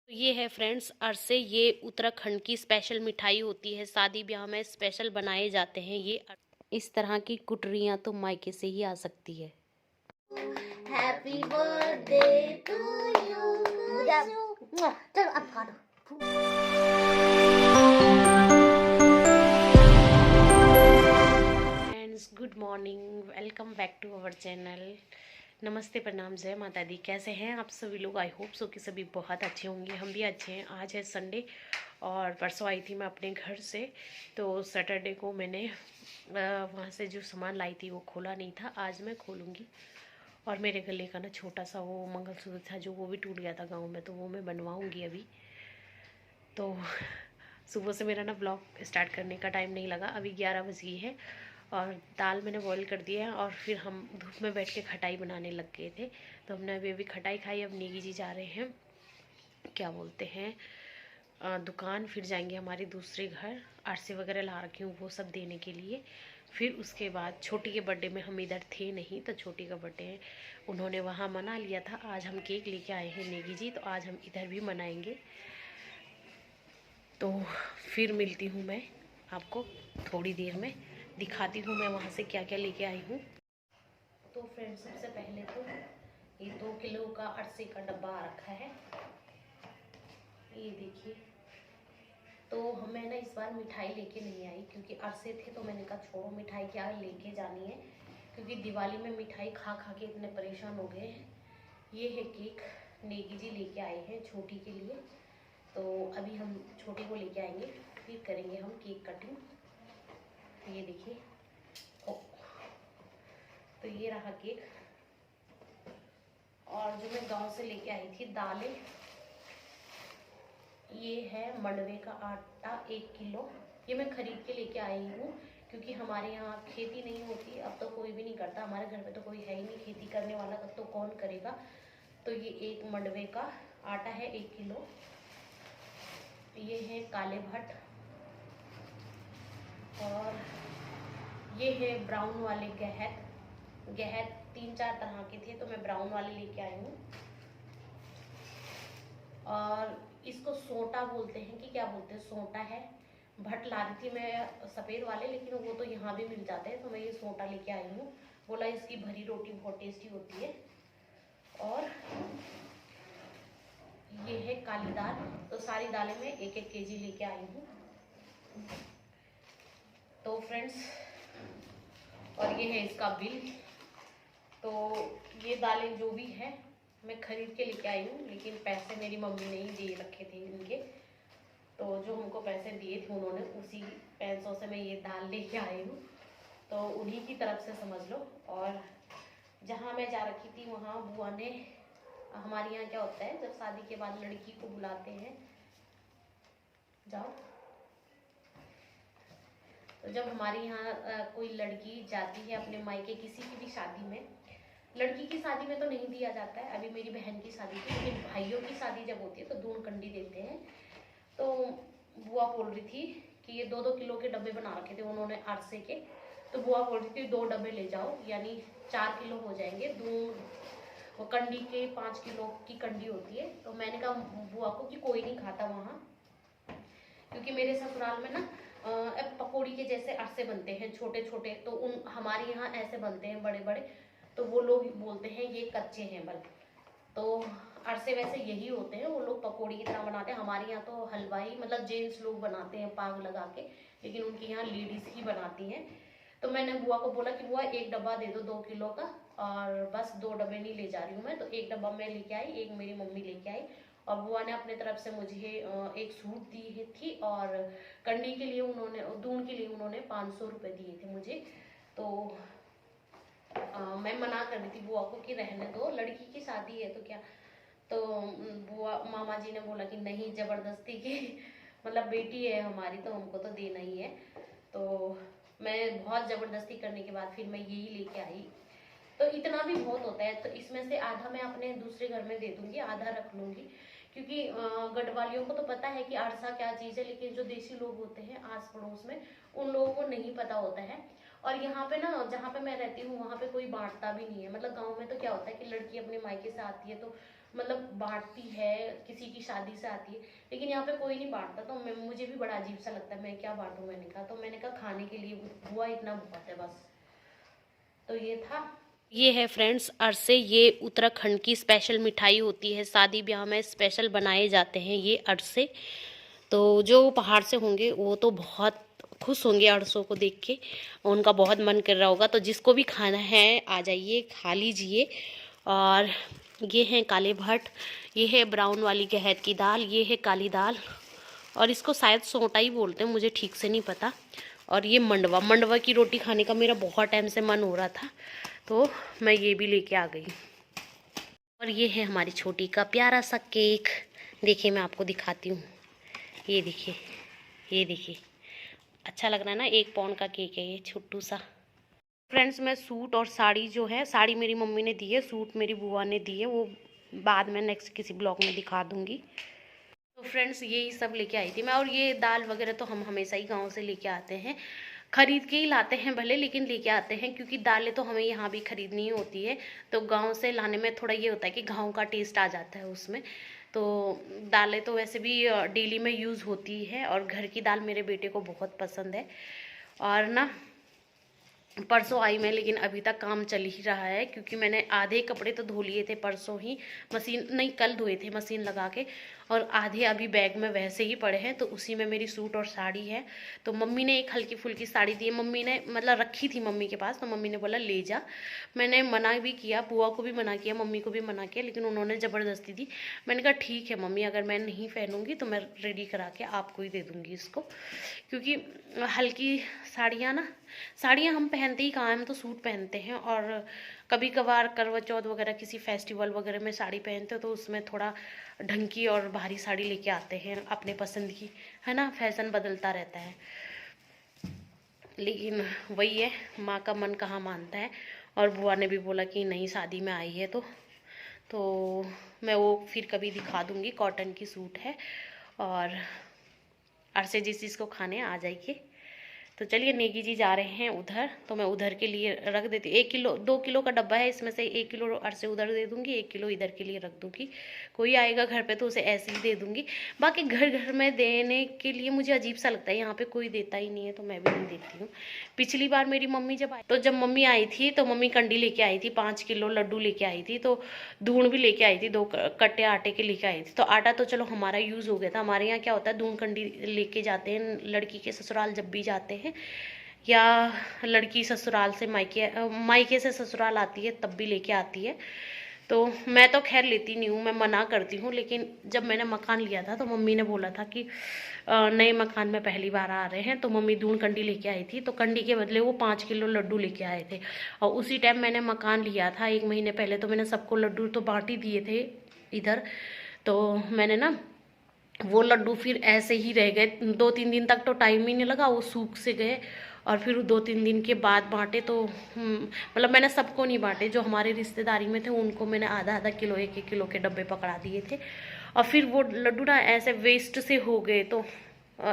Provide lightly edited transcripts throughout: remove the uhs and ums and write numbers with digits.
तो ये है फ्रेंड्स अरसे। ये उत्तराखंड की स्पेशल मिठाई होती है, शादी ब्याह में स्पेशल बनाए जाते हैं ये। इस तरह की कुटरियाँ तो मायके से ही आ सकती है। Happy birthday to you. चलो अब खा दो। Friends good morning, welcome back to our channel. नमस्ते, प्रणाम, जय माता दी। कैसे हैं आप सभी लोग? आई होप सो कि सभी बहुत अच्छे होंगे। हम भी अच्छे हैं। आज है संडे और परसों आई थी मैं अपने घर से, तो सैटरडे को मैंने वहाँ से जो सामान लाई थी वो खोला नहीं था। आज मैं खोलूँगी। और मेरे गले का ना छोटा सा वो मंगलसूत्र था जो वो भी टूट गया था गाँव में, तो वो मैं बनवाऊँगी अभी। तो सुबह से मेरा ना ब्लॉग स्टार्ट करने का टाइम नहीं लगा। अभी 11 बज गई है और दाल मैंने बॉईल कर दिया है और फिर हम धूप में बैठ के खटाई बनाने लग गए थे। तो हमने अभी खटाई खाई। अब नेगी जी जा रहे हैं, क्या बोलते हैं, दुकान। फिर जाएंगे हमारे दूसरे घर। आरसे वगैरह ला रखी हूँ वो सब देने के लिए। फिर उसके बाद छोटी के बर्थडे में हम इधर थे नहीं, तो छोटी का बर्थडे उन्होंने वहाँ मना लिया था। आज हम केक लेके आए हैं नेगी जी, तो आज हम इधर भी मनाएंगे। तो फिर मिलती हूँ मैं आपको थोड़ी देर में, दिखाती हूँ मैं वहाँ से क्या क्या लेके आई हूँ। तो फ्रेंड्स सबसे पहले तो ये 2 किलो का अरसे का डब्बा आ रखा है, ये देखिए। तो मैं ना इस बार मिठाई लेके नहीं आई क्योंकि अरसे थे, तो मैंने कहा छोड़ो मिठाई क्या लेके जानी है, क्योंकि दिवाली में मिठाई खा खा के इतने परेशान हो गए हैं। ये है केक, नेगी जी लेके आए हैं छोटी के लिए। तो अभी हम छोटे को लेके आएंगे, फिर करेंगे हम केक कटिंग। ये देखिए। ओ, तो ये रहा केक। और जो मैं गांव से लेके आई थी दालें, ये है मंडवे का आटा 1 किलो। ये मैं खरीद के लेके आई हूँ क्योंकि हमारे यहाँ खेती नहीं होती। अब तो कोई भी नहीं करता, हमारे घर में तो कोई है ही नहीं खेती करने वाला, तब तो कौन करेगा। तो ये एक मंडवे का आटा है 1 किलो। ये है काले भट्ट, और ये है ब्राउन वाले गहत। गहत 3-4 तरह के थे, तो मैं ब्राउन वाले लेके आई हूँ। और इसको सोटा बोलते हैं कि क्या बोलते हैं, सोटा है। भट्ट ला रही थी मैं सफ़ेद वाले, लेकिन वो तो यहाँ भी मिल जाते हैं, तो मैं ये सोटा लेके आई हूँ। बोला इसकी भरी रोटी बहुत टेस्टी होती है। और ये है काली दाल। तो सारी दालें मैं 1-1 केजी लेके आई हूँ। तो फ्रेंड्स, और ये है इसका बिल। तो ये दालें जो भी है मैं खरीद के लेके आई हूँ, लेकिन पैसे मेरी मम्मी ने ही दे रखे थे इनके। तो जो हमको पैसे दिए थे उन्होंने, उसी पैसों से मैं ये दाल लेके आई हूँ। तो उन्हीं की तरफ से समझ लो। और जहाँ मैं जा रखी थी वहाँ बुआ ने, हमारे यहाँ क्या होता है जब शादी के बाद लड़की को बुलाते हैं, जाओ, तो जब हमारे यहाँ कोई लड़की जाती है अपने मायके किसी की भी शादी में, लड़की की शादी में तो नहीं दिया जाता है। अभी मेरी बहन की शादी थी, लेकिन भाइयों की शादी जब होती है तो दून कंडी देते हैं। तो बुआ बोल रही थी कि ये 2-2 किलो के डब्बे बना रखे थे उन्होंने अरसे के। तो बुआ बोल रही थी 2 डब्बे ले जाओ, यानी 4 किलो हो जाएंगे। दून वो कंडी के 5 किलो की कंडी होती है। तो मैंने कहा बुआ को कि कोई नहीं खाता वहाँ, क्योंकि मेरे ससुराल में ना पकौड़ी के जैसे अरसे बनते हैं छोटे छोटे, तो उन हमारे यहाँ ऐसे बनते हैं बड़े बड़े। तो वो लोग बोलते हैं ये कच्चे हैं बल। तो अरसे वैसे यही होते हैं, वो लोग पकौड़ी की तरह बनाते हैं। हमारे यहाँ तो हलवाई मतलब जेंट्स लोग बनाते हैं पाग लगा के, लेकिन उनके यहाँ लेडीज ही बनाती हैं। तो मैंने बुआ को बोला कि बुआ 1 डब्बा दे दो 2 किलो का, और बस 2 डब्बे नहीं ले जा रही हूँ मैं। तो 1 डब्बा मैं लेके आई, 1 मेरी मम्मी लेके आई। और बुआ ने अपने तरफ से मुझे एक सूट दी थी, और कंडी के लिए उन्होंने, दून के लिए उन्होंने 500 रुपये दिए थे मुझे। तो मैं मना कर दी थी बुआ को कि रहने दो, लड़की की शादी है तो क्या। तो बुआ मामा जी ने बोला कि नहीं, जबरदस्ती की मतलब बेटी है हमारी तो हमको तो देना ही है। तो मैं बहुत ज़बरदस्ती करने के बाद फिर मैं यही लेके आई। तो इतना भी बहुत होता है। तो इसमें से आधा मैं अपने दूसरे घर में दे दूंगी, आधा रख लूंगी, क्योंकि गढ़वालियों को तो पता है कि अरसा क्या चीज़ है, लेकिन जो देसी लोग होते हैं आस पड़ोस में, उन लोगों को नहीं पता होता है। और यहाँ पे ना, जहाँ पे मैं रहती हूँ वहाँ पे कोई बांटता भी नहीं है। मतलब गाँव में तो क्या होता है कि लड़की अपने मायके से आती है तो मतलब बांटती है, किसी की शादी से आती है, लेकिन यहाँ पे कोई नहीं बांटता। तो मुझे भी बड़ा अजीब सा लगता है, मैं क्या बांटूं। मैंने कहा खाने के लिए हुआ इतना बहुत है बस। तो ये था, ये है फ्रेंड्स अरसे। ये उत्तराखंड की स्पेशल मिठाई होती है, शादी ब्याह में स्पेशल बनाए जाते हैं ये अरसे। तो जो पहाड़ से होंगे वो तो बहुत खुश होंगे अरसों को देख के, उनका बहुत मन कर रहा होगा। तो जिसको भी खाना है आ जाइए, खा लीजिए। और ये है काले भट्ट, ये है ब्राउन वाली गहत की दाल, ये है काली दाल, और इसको शायद सोटा ही बोलते हैं, मुझे ठीक से नहीं पता। और ये मंडवा, मंडवा की रोटी खाने का मेरा बहुत टाइम से मन हो रहा था, तो मैं ये भी लेके आ गई। और ये है हमारी छोटी का प्यारा सा केक। देखिए मैं आपको दिखाती हूँ, ये देखिए, ये देखिए, अच्छा लग रहा है ना। 1 पाउंड का केक है ये, छोटू सा। फ्रेंड्स मैं सूट और साड़ी जो है, साड़ी मेरी मम्मी ने दी है, सूट मेरी बुआ ने दी है, वो बाद में नेक्स्ट किसी ब्लॉग में दिखा दूंगी। तो फ्रेंड्स यही सब लेके आई थी मैं। और ये दाल वगैरह तो हम हमेशा ही गांव से लेके आते हैं, खरीद के ही लाते हैं भले, लेकिन लेके आते हैं, क्योंकि दालें तो हमें यहाँ भी खरीदनी होती है। तो गांव से लाने में थोड़ा ये होता है कि गांव का टेस्ट आ जाता है उसमें। तो दालें तो वैसे भी डेली में यूज़ होती है, और घर की दाल मेरे बेटे को बहुत पसंद है। और ना परसों आई मैं, लेकिन अभी तक काम चल ही रहा है, क्योंकि मैंने आधे कपड़े तो धो लिए थे परसों ही, मशीन नहीं कल धोए थे मशीन लगा के, और आधे अभी बैग में वैसे ही पड़े हैं। तो उसी में मेरी सूट और साड़ी है। तो मम्मी ने एक हल्की फुल्की साड़ी दी है, मम्मी ने मतलब रखी थी मम्मी के पास, तो मम्मी ने बोला ले जा। मैंने मना भी किया, बुआ को भी मना किया, मम्मी को भी मना किया, लेकिन उन्होंने ज़बरदस्ती दी। मैंने कहा ठीक है मम्मी, अगर मैं नहीं पहनूंगी तो मैं रेडी करा के आपको ही दे दूँगी इसको, क्योंकि हल्की साड़ियाँ ना, साड़ियाँ हम पहनते ही कहाँ हैं, हम तो सूट पहनते हैं। और कभी कभार करवा चौथ वगैरह किसी फेस्टिवल वगैरह में साड़ी पहनते हो, तो उसमें थोड़ा ढंग की और भारी साड़ी लेके आते हैं अपने पसंद की, है ना, फैशन बदलता रहता है। लेकिन वही है, माँ का मन कहाँ मानता है। और बुआ ने भी बोला कि नहीं शादी में आई है तो मैं वो फिर कभी दिखा दूँगी, कॉटन की सूट है। और अरसे जिस चीज़ को खाने आ जाइए। तो चलिए नेगी जी जा रहे हैं उधर, तो मैं उधर के लिए रख देती हूँ। 1 किलो 2 किलो का डब्बा है, इसमें से 1 किलो अरसे उधर दे दूँगी, 1 किलो इधर के लिए रख दूँगी। कोई आएगा घर पे तो उसे ऐसे ही दे दूँगी। बाकी घर घर में देने के लिए मुझे अजीब सा लगता है, यहाँ पे कोई देता ही नहीं है, तो मैं भी नहीं देती हूँ। पिछली बार मेरी मम्मी जब आई, तो जब मम्मी आई थी तो मम्मी कंडी लेके आई थी, 5 किलो लड्डू लेके आई थी, तो दून भी लेके आई थी, 2 कट्टे आटे के लेके आई थी। तो आटा तो चलो हमारा यूज़ हो गया था। हमारे यहाँ क्या होता है, दून कंडी लेके जाते हैं लड़की के ससुराल जब भी जाते हैं, या लड़की ससुराल से मायके से ससुराल आती है तब भी लेके आती है। तो मैं तो खैर लेती नहीं हूँ, मैं मना करती हूँ। लेकिन जब मैंने मकान लिया था तो मम्मी ने बोला था कि नए मकान में पहली बार आ रहे हैं, तो मम्मी दून कंडी लेके आई थी, तो कंडी के बदले वो 5 किलो लड्डू लेके आए थे। और उसी टाइम मैंने मकान लिया था 1 महीने पहले, तो मैंने सबको लड्डू तो बांट ही दिए थे इधर। तो मैंने ना वो लड्डू फिर ऐसे ही रह गए, 2-3 दिन तक तो टाइम ही नहीं लगा, वो सूख से गए। और फिर 2-3 दिन के बाद बांटे, तो मतलब मैंने सबको नहीं बांटे, जो हमारे रिश्तेदारी में थे उनको मैंने आधा आधा किलो 1-1 किलो के डब्बे पकड़ा दिए थे। और फिर वो लड्डू ना ऐसे वेस्ट से हो गए, तो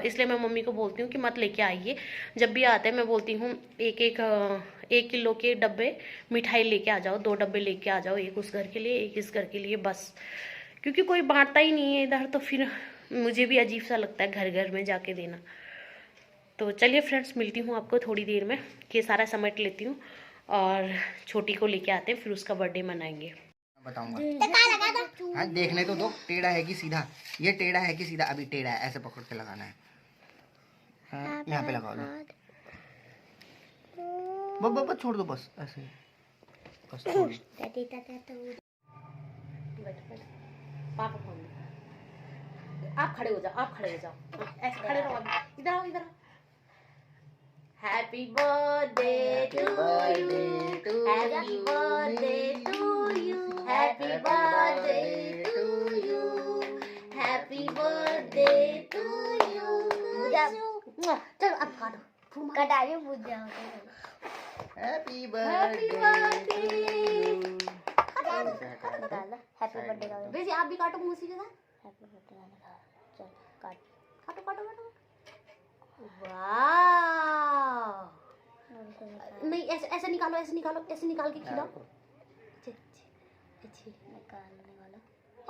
इसलिए मैं मम्मी को बोलती हूँ कि मत लेके आइए। जब भी आते हैं मैं बोलती हूँ 1 किलो के डब्बे मिठाई लेके आ जाओ, 2 डब्बे लेके आ जाओ, एक उस घर के लिए एक इस घर के लिए, बस। क्योंकि कोई बांटता ही नहीं है इधर, तो फिर मुझे भी अजीब सा लगता है घर घर में जाके देना। तो चलिए फ्रेंड्स, मिलती हूँ आपको थोड़ी देर में, ये सारा समेट लेती हूँ और छोटी को लेके आते हैं, फिर उसका बर्थडे मनाएंगे। बताऊंगा। हाँ देखने तो दो, टेढ़ा है कि सीधा, ये टेढ़ा है कि सीधा, अभी टेढ़ा है, ऐसे पकड़ के लगाना है। हाँ, यहाँ पे लगा लो, बस छोड़ दो, बस ऐसे, बस छोड़ दो। पापा फोन दे, आप खड़े हो जाओ, आप खड़े हो जाओ, ऐसे खड़े रहो, इधर आओ, इधर। Happy birthday to you, happy birthday to you, happy birthday to you, happy birthday to you. चलो अब काटो, कटाइए बुझ जाओ। Happy birthday. हैप्पी बर्थडे का बेजी आप भी काटो मुझे के साथ। हैप्पी बर्थडे का चल काट, काटो काटो काटो। वाह, नहीं ऐसे ऐसे निकालो, ऐसे निकालो, ऐसे निकाल के खिलाओ। अच्छे अच्छे अच्छे निकालने वाला।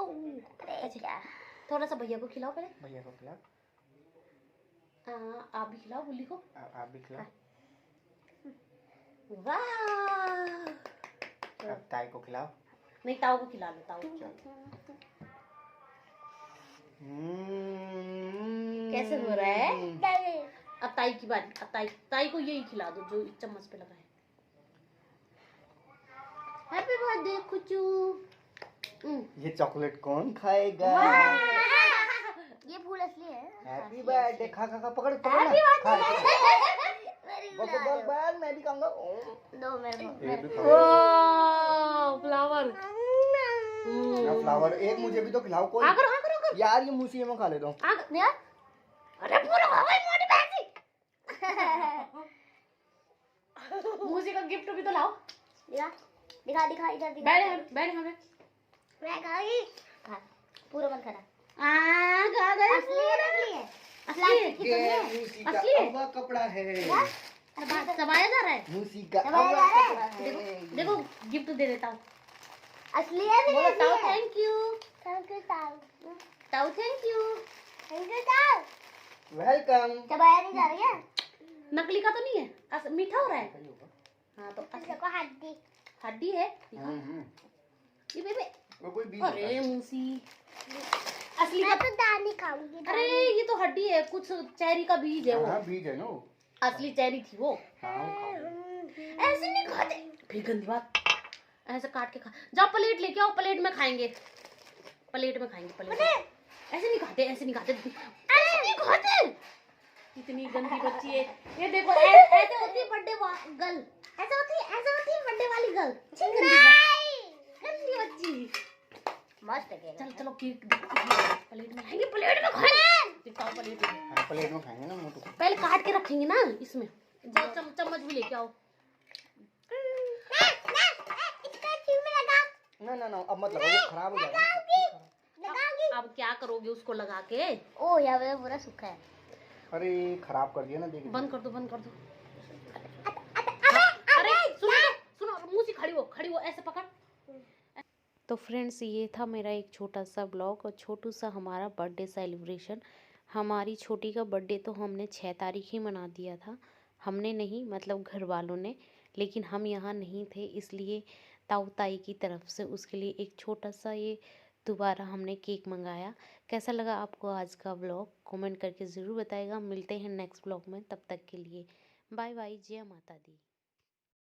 क्या थोड़ा सा भैया को खिलाओ पहले। भैया को खिलाओ। आप भी खिलाओ बुल्ली को। आप भी खिलाओ। वाह। अब ताई को खिलाओ। नहीं, ताऊ को खिला लो, ताऊ। कैसे हो रहा है? अब ताई की बारी। अब ताई को यही खिला दो जो इस चम्मच पे लगा है। Happy birthday Kuchu. ये चॉकलेट कौन खाएगा? ये फूल असली है। Happy birthday. खा खा खा, पकड़ पकड़ ना। खा, बस मैं भी खाऊंगा। दो मेरे ये भी खाओ। वाह, फ्लावर। फ्लावर एक मुझे भी तो खिलाओ कोई। आकर यार ये मुझे मैं खा लेता हूँ। अरे पूरा खा गई मोटी पैसी। मूसी का गिफ्ट भी तो लाओ। दिखा दिखा इधर दिखा। बैठ हमें। मैं खाई। खा पूरा मत खाना। खा गई। असली है। ये मूसी का असली है? अवा कपड़ा है। चबाया जा रहा है। मूसी का चबाया अवा जा रहा है। कपड़ा है। देखो गिफ्ट दे देता हूँ। असली है भी बोलो ताऊ असली है। Thank you. थैंक यू ताऊ। ताऊ थैंक यू। थैंक यू ताऊ। वेलकम। चबाया नहीं जा रही है। नकली का तो नहीं है, मीठा हो रहा है। हाँ तो देखो हड्डी। हड्डी है। ये बेबे। वो कोई बीज अरे मूसी असली मैं का। तो दानी खाऊंगी। अरे ये तो हड्डी है, कुछ चेरी का बीज है वो। हाँ बीज है ना। असली चेरी थी वो। ऐसे नहीं खाते। फिर गंदी बात। ऐसे काट के खा। जाओ प्लेट लेके आओ, प्लेट में खाएंगे। प्लेट में खाएंगे, प्लेट में। ऐसे नहीं खाते, ऐसे नहीं खाते, ऐसे नहीं खाते। इतनी गंदी बच्ची है ये। देखो ऐसे होती है बर्थडे गर्ल। ऐसे होती है बर्थडे वाली गर्ल। गंदी बच्ची। मस्त है। चल चलो केक प्लेट में खाएंगे, प्लेट में खाएंगे। दिखाओ प्लेट में। प्लेट में खाएंगे ना मोटू। पहले काट के रखेंगे ना इसमें। जाओ चम्मच भी लेके आओ। ना अब मत लगाओ, वो खराब हो जाएगा। अब क्या करोगे उसको लगा के? ओ यार ये पूरा सूखा है। अरे खराब कर दिया ना। देख बंद कर दो, बंद कर दो। अरे सुनो मुंह से खड़ी हो ऐसे पकड़। तो फ्रेंड्स ये था मेरा एक छोटा सा ब्लॉग और छोटू सा हमारा बर्थडे सेलिब्रेशन। हमारी छोटी का बर्थडे तो हमने 6 तारीख ही मना दिया था। हमने नहीं, मतलब घर वालों ने। लेकिन हम यहाँ नहीं थे, इसलिए ताऊ ताई की तरफ से उसके लिए एक छोटा सा ये दोबारा हमने केक मंगाया। कैसा लगा आपको आज का ब्लॉग कमेंट करके ज़रूर बताइएगा। मिलते हैं नेक्स्ट ब्लॉग में, तब तक के लिए बाय बाय। जय माता दी।